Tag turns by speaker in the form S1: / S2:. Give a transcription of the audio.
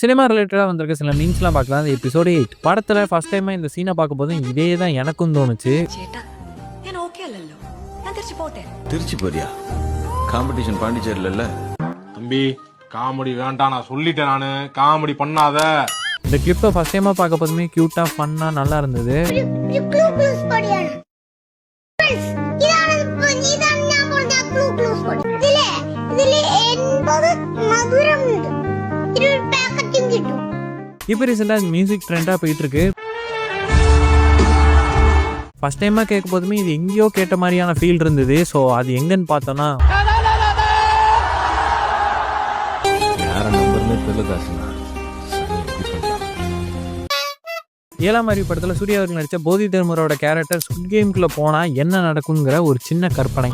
S1: Cinema ரிலேட்டடாக வந்திருக்க சில மீன்ஸ்லாம் பார்க்கலாம். அந்த எபிசோடு 8 படத்தில் ஃபர்ஸ்ட் டைமாக இந்த சீனை பார்க்கும்போது இதே தான் எனக்கும் தோணுச்சு.
S2: திருச்சி போறியா? காம்படிஷன் பாண்டிச்சேரியில் இல்லை
S3: தம்பி, காமெடி வேண்டாம், நான் சொல்லிட்டேன். நானு காமெடி பண்ணாத.
S1: இந்த கிளிப்பை ஃபர்ஸ்ட் டைமாக பார்க்க போதுமே க்யூட்டாக ஃபன்னாக நல்லா இருந்தது. இப்போ ரீசெண்டாக மியூசிக் ட்ரெண்டாக போயிட்டு இருக்கு. ஃபர்ஸ்ட் டைமாக கேட்கும் போதுமே இது எங்கேயோ கேட்ட மாதிரியான ஃபீல் இருந்தது. ஸோ அது எங்கன்னு பார்த்தோன்னா ஏழாம் அறிவு படத்தில் சூர்யா அவர்கள் நடித்த போதி தர்மரோட கேரக்டர் ஸ்குட் கேம்குள்ளே போனால் என்ன நடக்குங்கிற ஒரு சின்ன கற்பனை.